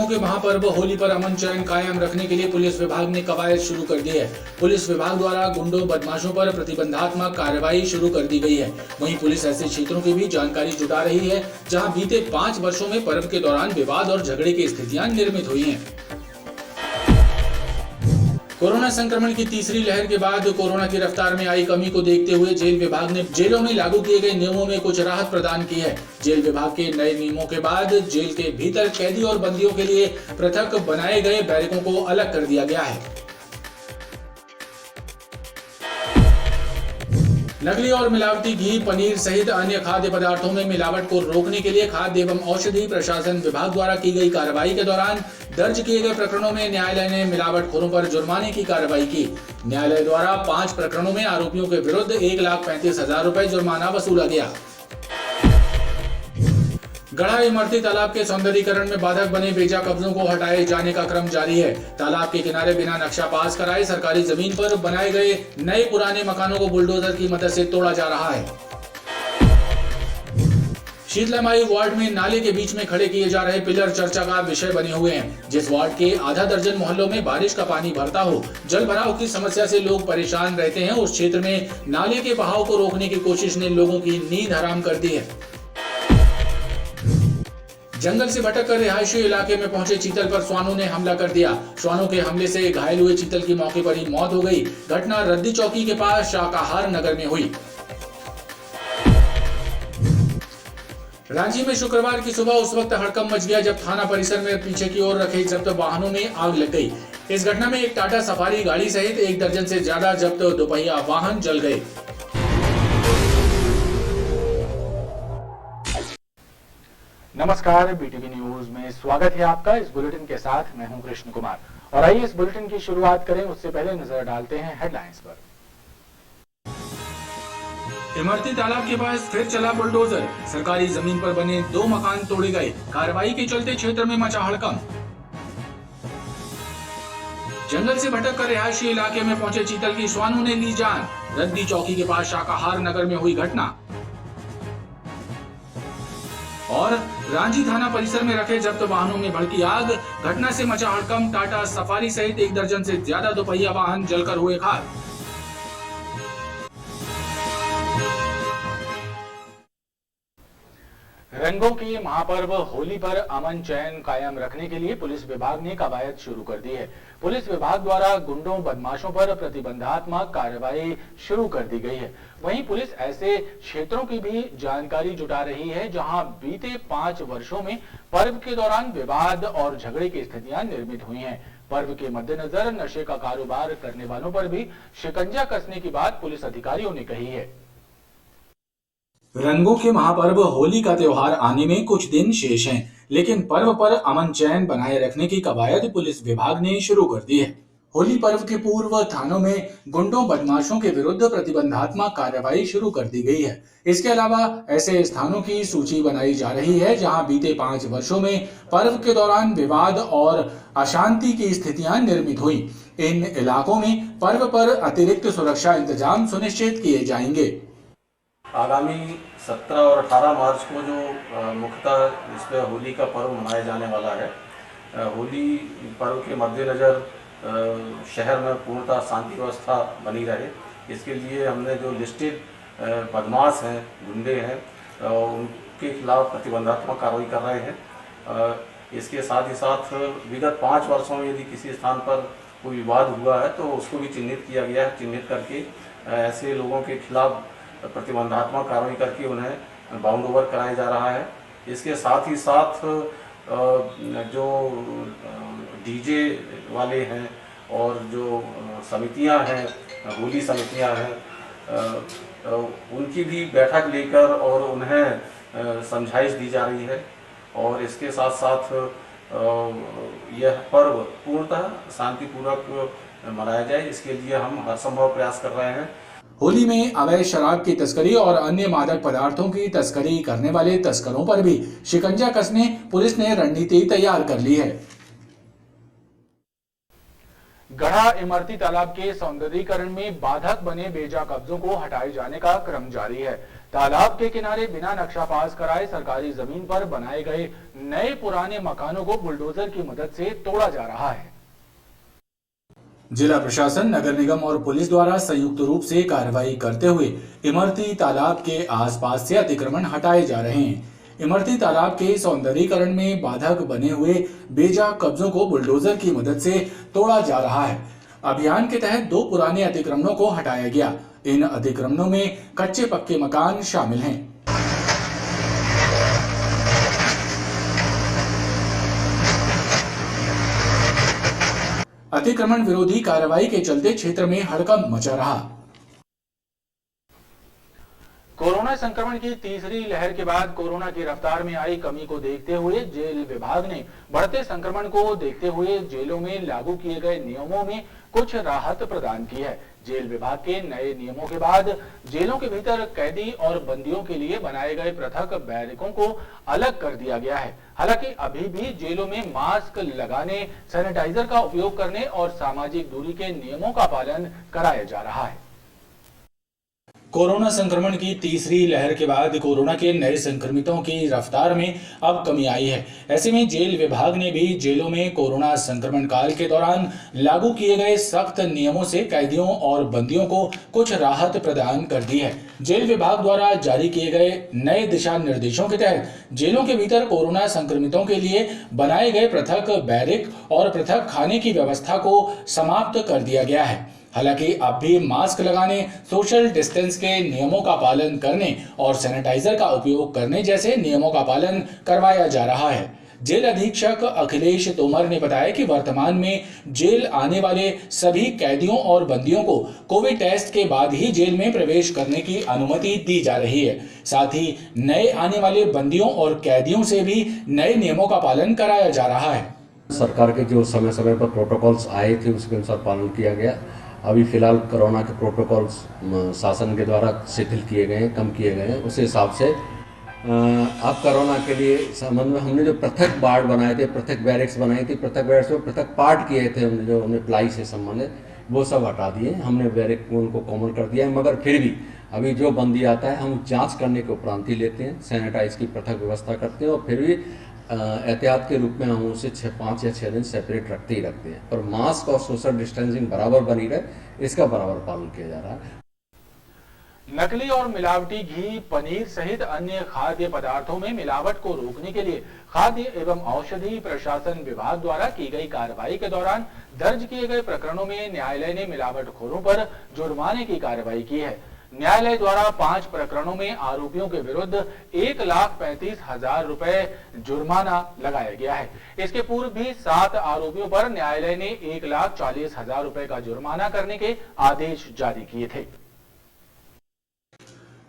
रंगों के महापर्व होली पर अमन चैन कायम रखने के लिए पुलिस विभाग ने कवायद शुरू कर दी है। पुलिस विभाग द्वारा गुंडों बदमाशों पर प्रतिबंधात्मक कार्रवाई शुरू कर दी गई है। वहीं पुलिस ऐसे क्षेत्रों की भी जानकारी जुटा रही है जहां बीते 5 वर्षों में पर्व के दौरान विवाद और झगड़े की स्थितियां निर्मित हुई हैं। कोरोना संक्रमण की तीसरी लहर के बाद कोरोना की रफ्तार में आई कमी को देखते हुए जेल विभाग ने जेलों में लागू किए गए नियमों में कुछ राहत प्रदान की है। जेल विभाग के नए नियमों के बाद जेल के भीतर कैदी और बंदियों के लिए पृथक बनाए गए बैरकों को अलग कर दिया गया है। नकली और मिलावटी घी, पनीर सहित अन्य खाद्य पदार्थों में मिलावट को रोकने के लिए खाद्य एवं औषधि प्रशासन विभाग द्वारा की गई कार्रवाई के दौरान दर्ज किए गए प्रकरणों में न्यायालय ने मिलावटखोरों पर जुर्माने की कार्रवाई की। न्यायालय द्वारा 5 प्रकरणों में आरोपियों के विरुद्ध 1,35,000 रुपए जुर्माना वसूला गया। गढ़ा इमरती तालाब के सौंदर्यीकरण में बाधक बने बेजा कब्जों को हटाए जाने का क्रम जारी है। तालाब के किनारे बिना नक्शा पास कराए सरकारी जमीन पर बनाए गए नए पुराने मकानों को बुलडोजर की मदद से तोड़ा जा रहा है। शीतलामाई वार्ड में नाले के बीच में खड़े किए जा रहे पिलर चर्चा का विषय बने हुए हैं। जिस वार्ड के आधा दर्जन मोहल्लों में बारिश का पानी भरता हो, जल भराव की समस्या से लोग परेशान रहते हैं, उस क्षेत्र में नाले के बहाव को रोकने की कोशिश ने लोगों की नींद हराम कर दी है। जंगल से भटक कर रिहायशी इलाके में पहुंचे चीतल पर श्वानों ने हमला कर दिया। श्वानों के हमले से घायल हुए चीतल की मौके पर ही मौत हो गई। घटना रद्दी चौकी के पास शाकाहार नगर में हुई। रांची में शुक्रवार की सुबह उस वक्त हड़कंप मच गया जब थाना परिसर में पीछे की ओर रखे जब्त वाहनों में आग लग गई। इस घटना में एक टाटा सफारी गाड़ी सहित 1 दर्जन से ज्यादा जब्त दोपहिया वाहन जल गए। नमस्कार, बीटीवी न्यूज में स्वागत है आपका। इस बुलेटिन के साथ मैं हूं कृष्ण कुमार और आइए इस बुलेटिन की शुरुआत करें। उससे पहले नजर डालते हैं हेडलाइंस पर। इमरती तालाब के पास फिर चला बुलडोजर, सरकारी जमीन पर बने 2 मकान तोड़े गए। कार्रवाई के चलते क्षेत्र में मचा हड़कंप। जंगल से भटक कर रिहायशी इलाके में पहुंचे चीतल की श्वानों ने ली जान। रद्दी चौकी के पास शाकाहार नगर में हुई घटना। और रांची थाना परिसर में रखे जब्त वाहनों में भड़की आग, घटना से मचा हड़कंप। टाटा सफारी सहित 1 दर्जन से ज्यादा दोपहिया वाहन जलकर हुए खाक। रंगों की महापर्व होली पर अमन चैन कायम रखने के लिए पुलिस विभाग ने कवायद शुरू कर दी है। पुलिस विभाग द्वारा गुंडों बदमाशों पर प्रतिबंधात्मक कार्रवाई शुरू कर दी गई है। वहीं पुलिस ऐसे क्षेत्रों की भी जानकारी जुटा रही है जहां बीते 5 वर्षों में पर्व के दौरान विवाद और झगड़े की स्थितियां निर्मित हुई हैं। पर्व के मद्देनजर नशे का कारोबार करने वालों पर भी शिकंजा कसने की बात पुलिस अधिकारियों ने कही है। रंगों के महापर्व होली का त्योहार आने में कुछ दिन शेष हैं, लेकिन पर्व पर अमन चैन बनाए रखने की कवायद पुलिस विभाग ने शुरू कर दी है। होली पर्व के पूर्व थानों में गुंडों बदमाशों के विरुद्ध प्रतिबंधात्मक कार्रवाई शुरू कर दी गई है। इसके अलावा ऐसे स्थानों की सूची बनाई जा रही है जहां बीते 5 वर्षों में पर्व के दौरान विवाद और अशांति की स्थितियां निर्मित हुई। इन इलाकों में पर्व पर अतिरिक्त सुरक्षा इंतजाम सुनिश्चित किए जाएंगे। आगामी 17 और 18 मार्च को जो मुख्यतः इस पर होली का पर्व मनाया जाने वाला है, होली पर्व के मद्देनज़र शहर में पूर्णतः शांति व्यवस्था बनी रहे, इसके लिए हमने जो लिस्टेड बदमाश हैं, गुंडे हैं, उनके खिलाफ प्रतिबंधात्मक कार्रवाई कर रहे हैं। इसके साथ ही साथ विगत 5 वर्षों में यदि किसी स्थान पर कोई विवाद हुआ है तो उसको भी चिन्हित किया गया है। चिन्हित करके ऐसे लोगों के खिलाफ प्रतिबंधात्मक कार्रवाई करके उन्हें बाउंड ओवर कराया जा रहा है। इसके साथ ही साथ जो डीजे वाले हैं और जो समितियां हैं, होली समितियां हैं, उनकी भी बैठक लेकर और उन्हें समझाइश दी जा रही है। और इसके साथ साथ यह पर्व पूर्णतः शांतिपूर्वक मनाया जाए, इसके लिए हम हर संभव प्रयास कर रहे हैं। होली में अवैध शराब की तस्करी और अन्य मादक पदार्थों की तस्करी करने वाले तस्करों पर भी शिकंजा कसने पुलिस ने रणनीति तैयार कर ली है। गढ़ा इमरती तालाब के सौंदर्यीकरण में बाधक बने बेजा कब्जों को हटाए जाने का क्रम जारी है। तालाब के किनारे बिना नक्शा पास कराए सरकारी जमीन पर बनाए गए नए पुराने मकानों को बुलडोजर की मदद से तोड़ा जा रहा है। जिला प्रशासन, नगर निगम और पुलिस द्वारा संयुक्त रूप से कार्रवाई करते हुए इमरती तालाब के आसपास से अतिक्रमण हटाए जा रहे हैं। इमरती तालाब के सौंदर्यीकरण में बाधक बने हुए बेजा कब्जों को बुलडोजर की मदद से तोड़ा जा रहा है। अभियान के तहत 2 पुराने अतिक्रमणों को हटाया गया। इन अतिक्रमणों में कच्चे पक्के मकान शामिल हैं। अतिक्रमण विरोधी कार्रवाई के चलते क्षेत्र में हड़कंप मचा रहा। कोरोना संक्रमण की तीसरी लहर के बाद कोरोना की रफ्तार में आई कमी को देखते हुए जेल विभाग ने बढ़ते संक्रमण को देखते हुए जेलों में लागू किए गए नियमों में कुछ राहत प्रदान की है। जेल विभाग के नए नियमों के बाद जेलों के भीतर कैदी और बंदियों के लिए बनाए गए पृथक बैरकों को अलग कर दिया गया है। हालांकि अभी भी जेलों में मास्क लगाने, सैनिटाइजर का उपयोग करने और सामाजिक दूरी के नियमों का पालन कराया जा रहा है। कोरोना संक्रमण की तीसरी लहर के बाद कोरोना के नए संक्रमितों की रफ्तार में अब कमी आई है। ऐसे में जेल विभाग ने भी जेलों में कोरोना संक्रमण काल के दौरान लागू किए गए सख्त नियमों से कैदियों और बंदियों को कुछ राहत प्रदान कर दी है। जेल विभाग द्वारा जारी किए गए नए दिशा निर्देशों के तहत जेलों के भीतर कोरोना संक्रमितों के लिए बनाए गए पृथक बैरिक और पृथक खाने की व्यवस्था को समाप्त कर दिया गया है। हालांकि अब भी मास्क लगाने, सोशल डिस्टेंस के नियमों का पालन करने और सैनिटाइजर का उपयोग करने जैसे नियमों का पालन करवाया जा रहा है। जेल अधीक्षक अखिलेश तोमर ने बताया कि वर्तमान में जेल आने वाले सभी कैदियों और बंदियों को कोविड टेस्ट के बाद ही जेल में प्रवेश करने की अनुमति दी जा रही है। साथ ही नए आने वाले बंदियों और कैदियों से भी नए नियमों का पालन कराया जा रहा है। सरकार के जो समय समय पर प्रोटोकॉल्स आए थे उसके अनुसार पालन किया गया। अभी फिलहाल कोरोना के प्रोटोकॉल्स शासन के द्वारा शिथिल किए गए हैं, कम किए गए हैं। उस हिसाब से अब कोरोना के लिए संबंध में हमने जो पृथक वार्ड बनाए थे, पृथक बैरिक्स बनाई थी, पृथक बैरिक्स में पृथक पार्ट किए थे हमने, जो हमने प्लाई से संबंधित, वो सब हटा दिए। हमने बैरिक उनको कॉमन कर दिया है। मगर फिर भी अभी जो बंदी आता है हम जांच करने के उपरांत ही लेते हैं, सैनिटाइज की पृथक व्यवस्था करते हैं और फिर भी एहतियात के रूप में हम उसे 5 या 6 दिन सेपरेट रखते ही रखते हैं। पर मास्क और सोशल डिस्टेंसिंग बराबर बनी रहे, इसका बराबर पालन किया जा रहा है। नकली और मिलावटी घी, पनीर सहित अन्य खाद्य पदार्थों में मिलावट को रोकने के लिए खाद्य एवं औषधि प्रशासन विभाग द्वारा की गई कार्रवाई के दौरान दर्ज किए गए प्रकरणों में न्यायालय ने मिलावटखोरों पर जुर्माने की कार्रवाई की है। न्यायालय द्वारा 5 प्रकरणों में आरोपियों के विरुद्ध 1,35,000 रुपए जुर्माना लगाया गया है। इसके पूर्व भी 7 आरोपियों पर न्यायालय ने 1,40,000 रुपए का जुर्माना करने के आदेश जारी किए थे।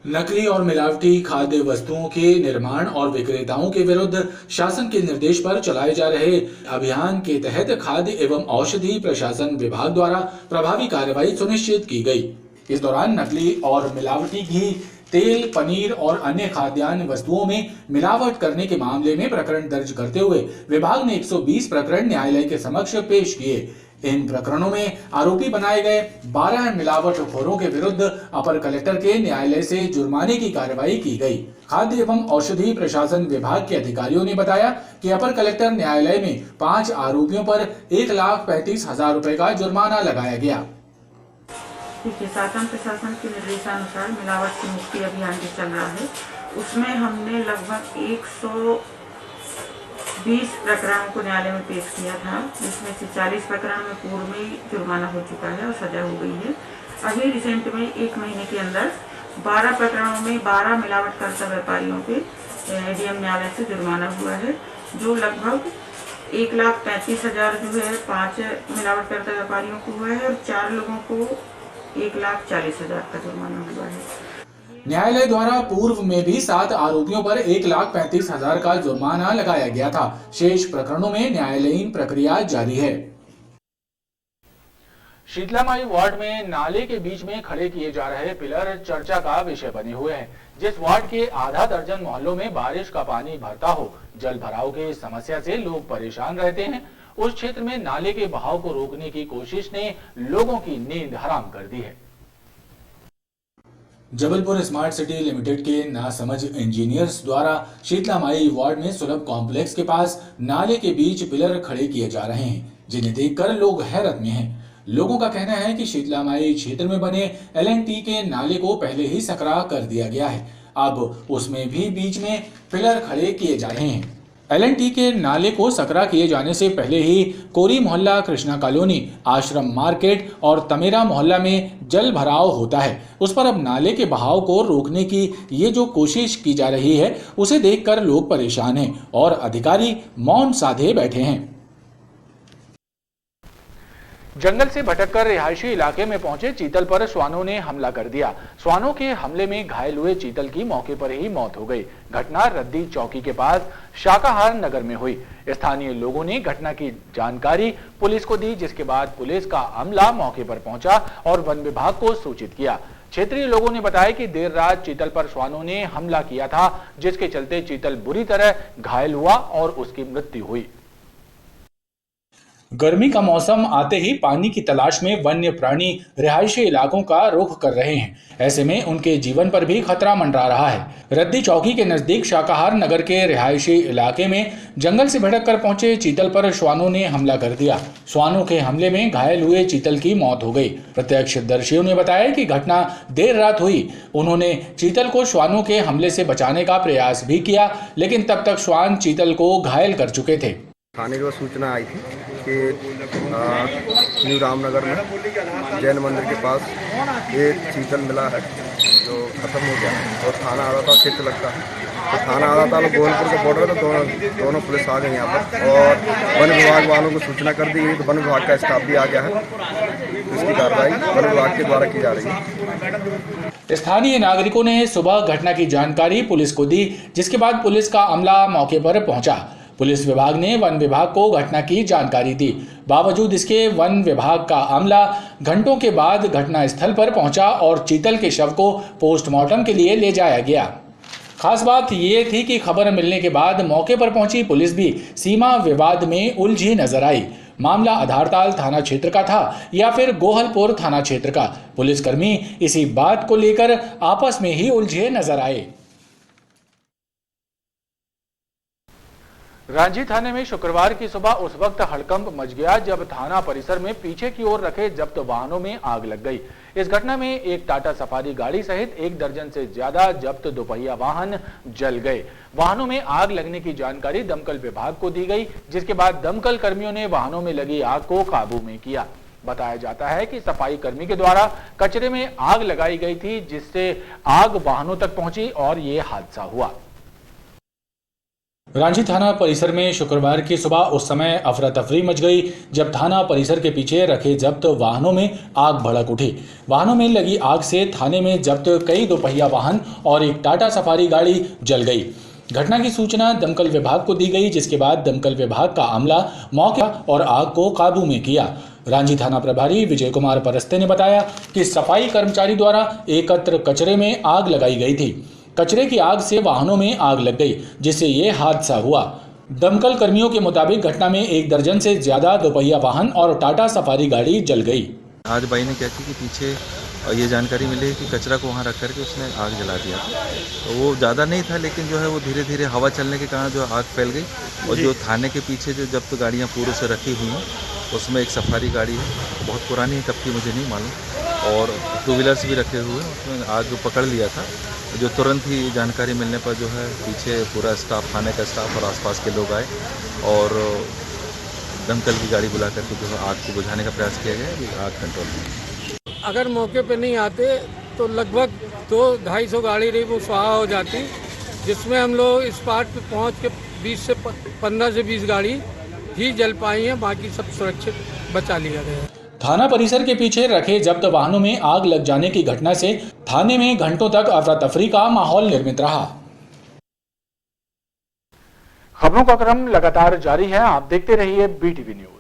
नकली और मिलावटी खाद्य वस्तुओं के निर्माण और विक्रेताओं के विरुद्ध शासन के निर्देश पर चलाए जा रहे अभियान के तहत खाद्य एवं औषधि प्रशासन विभाग द्वारा प्रभावी कार्रवाई सुनिश्चित की गई। इस दौरान नकली और मिलावटी घी, तेल, पनीर और अन्य खाद्यान्न वस्तुओं में मिलावट करने के मामले में प्रकरण दर्ज करते हुए विभाग ने 120 प्रकरण न्यायालय के समक्ष पेश किए। इन प्रकरणों में आरोपी बनाए गए 12 मिलावटखोरों के विरुद्ध अपर कलेक्टर के न्यायालय से जुर्माने की कार्रवाई की गई। खाद्य एवं औषधि प्रशासन विभाग के अधिकारियों ने बताया कि अपर कलेक्टर न्यायालय में 5 आरोपियों पर 1,35,000 रुपए का जुर्माना लगाया गया। देखिए, शासन प्रशासन के निर्देशानुसार मिलावट से मुक्ति अभियान जो चल रहा है उसमें हमने लगभग 120 प्रकरणों को न्यायालय में पेश किया था, जिसमें से 40 प्रकरण में पूर्व में जुर्माना हो चुका है और सजा हो गई है। अभी रिसेंट में 1 महीने के अंदर 12 प्रकरणों में 12 मिलावटकर्ता व्यापारियों पे एडीएम न्यायालय से जुर्माना हुआ है, जो लगभग 1,35,000 जो है 5 मिलावटकर्ता व्यापारियों को हुआ है और 4 लोगों को 1,40,000 का जुर्माना हुआ है। न्यायालय द्वारा पूर्व में भी 7 आरोपियों पर 1,35,000 का जुर्माना लगाया गया था। शेष प्रकरणों में न्यायालयीन प्रक्रिया जारी है। शीतलामाई वार्ड में नाले के बीच में खड़े किए जा रहे पिलर चर्चा का विषय बने हुए हैं। जिस वार्ड के आधा दर्जन मोहल्लों में बारिश का पानी भरता हो, जल भराव की समस्या से लोग परेशान रहते हैं, उस क्षेत्र में नाले के बहाव को रोकने की कोशिश ने लोगों की नींद हराम कर दी है। जबलपुर स्मार्ट सिटी लिमिटेड के नासमझ इंजीनियर्स द्वारा शीतलामाई वार्ड में सुलभ कॉम्प्लेक्स के पास नाले के बीच पिलर खड़े किए जा रहे हैं, जिन्हें देखकर लोग हैरत में हैं। लोगों का कहना है कि शीतलामाई क्षेत्र में बने L&T के नाले को पहले ही सकरा कर दिया गया है, अब उसमें भी बीच में पिलर खड़े किए जा रहे हैं। L&T के नाले को सकरा किए जाने से पहले ही कोरी मोहल्ला, कृष्णा कॉलोनी, आश्रम मार्केट और तमेरा मोहल्ला में जल भराव होता है। उस पर अब नाले के बहाव को रोकने की ये जो कोशिश की जा रही है, उसे देखकर लोग परेशान हैं और अधिकारी मौन साधे बैठे हैं। जंगल से भटककर रिहायशी इलाके में पहुंचे चीतल पर श्वानों ने हमला कर दिया। श्वानों के हमले में घायल हुए चीतल की मौके पर ही मौत हो गई। घटना रद्दी चौकी के पास शाकाहार नगर में हुई। स्थानीय लोगों ने घटना की जानकारी पुलिस को दी, जिसके बाद पुलिस का अमला मौके पर पहुंचा और वन विभाग को सूचित किया। क्षेत्रीय लोगों ने बताया कि देर रात चीतल पर श्वानों ने हमला किया था, जिसके चलते चीतल बुरी तरह घायल हुआ और उसकी मृत्यु हुई। गर्मी का मौसम आते ही पानी की तलाश में वन्य प्राणी रिहायशी इलाकों का रुख कर रहे हैं। ऐसे में उनके जीवन पर भी खतरा मंडरा रहा है। रद्दी चौकी के नजदीक शाकाहार नगर के रिहायशी इलाके में जंगल से भटककर पहुंचे चीतल पर श्वानों ने हमला कर दिया। श्वानों के हमले में घायल हुए चीतल की मौत हो गई। प्रत्यक्षदर्शियों ने बताया कि घटना देर रात हुई। उन्होंने चीतल को श्वानों के हमले से बचाने का प्रयास भी किया, लेकिन तब तक श्वान चीतल को घायल कर चुके थे। थाने को सूचना आई थी कि न्यू रामनगर में जैन मंदिर के पास एक चीतल मिला है जो खत्म हो गया और थाना आ रहा था, क्षेत्र लगता है तो थाना आ रहा था, गोलपुर के बॉर्डर पे दोनों पुलिस आ गई यहाँ पर और वन विभाग वालों को सूचना कर दी गई। तो वन विभाग का स्टाफ भी आ गया है। इसकी कार्रवाई वन विभाग के द्वारा की जा रही है। स्थानीय नागरिकों ने सुबह घटना की जानकारी पुलिस को दी, जिसके बाद पुलिस का अमला मौके पर पहुंचा। पुलिस विभाग ने वन विभाग को घटना की जानकारी दी। बावजूद इसके वन विभाग का अमला घंटों के बाद घटना स्थल पर पहुंचा और चीतल के शव को पोस्टमार्टम के लिए ले जाया गया। खास बात यह थी कि खबर मिलने के बाद मौके पर पहुंची पुलिस भी सीमा विवाद में उलझी नजर आई। मामला आधारताल थाना क्षेत्र का था या फिर गोहलपुर थाना क्षेत्र का। पुलिसकर्मी इसी बात को लेकर आपस में ही उलझे नजर आए। रांची थाने में शुक्रवार की सुबह उस वक्त हड़कंप मच गया जब थाना परिसर में पीछे की ओर रखे जब्त वाहनों में आग लग गई। इस घटना में एक टाटा सफारी गाड़ी सहित 1 दर्जन से ज्यादा जब्त दोपहिया वाहन जल गए। वाहनों में आग लगने की जानकारी दमकल विभाग को दी गई, जिसके बाद दमकल कर्मियों ने वाहनों में लगी आग को काबू में किया। बताया जाता है कि सफाई कर्मी के द्वारा कचरे में आग लगाई गई थी, जिससे आग वाहनों तक पहुंची और ये हादसा हुआ। रांची थाना परिसर में शुक्रवार की सुबह उस समय अफरा तफरी मच गई जब थाना परिसर के पीछे रखे जब्त वाहनों में आग भड़क उठी। वाहनों में लगी आग से थाने में जब्त कई दोपहिया वाहन और एक टाटा सफारी गाड़ी जल गई। घटना की सूचना दमकल विभाग को दी गई, जिसके बाद दमकल विभाग का अमला मौके और आग को काबू में किया। रांची थाना प्रभारी विजय कुमार परस्ते ने बताया कि सफाई कर्मचारी द्वारा एकत्र कचरे में आग लगाई गई थी। कचरे की आग से वाहनों में आग लग गई, जिससे ये हादसा हुआ। दमकल कर्मियों के मुताबिक घटना में 1 दर्जन से ज्यादा दोपहिया वाहन और टाटा सफारी गाड़ी जल गई। आज भाई ने क्या की कि पीछे ये जानकारी मिली कि कचरा को वहाँ रख करके उसने आग जला दिया। तो वो ज़्यादा नहीं था, लेकिन जो है वो धीरे धीरे हवा चलने के कारण जो आग फैल गई। और जो थाने के पीछे जो जब्त गाड़ियाँ पूर्व से रखी हुई हैं, उसमें एक सफारी गाड़ी है, बहुत पुरानी है, कब की मुझे नहीं मालूम, और 2 व्हीलर्स भी रखे हुए हैं। उसमें आग पकड़ लिया था। जो तुरंत ही जानकारी मिलने पर जो है पीछे पूरा स्टाफ, थाने का स्टाफ और आसपास के लोग आए और दमकल की गाड़ी बुला करके जो है आग को बुझाने का प्रयास किया गया। कि आग कंट्रोल में। अगर मौके पे नहीं आते तो लगभग 200-250 गाड़ी रही वो स्वाहा हो जाती, जिसमें हम लोग इस पार्ट पे पहुँच के 15 से 20 गाड़ी ही जल पाई हैं, बाकी सब सुरक्षित बचा लिया गया है। थाना परिसर के पीछे रखे जब्त वाहनों में आग लग जाने की घटना से थाने में घंटों तक अफरा तफरी का माहौल निर्मित रहा। खबरों का क्रम लगातार जारी है, आप देखते रहिए BTV न्यूज।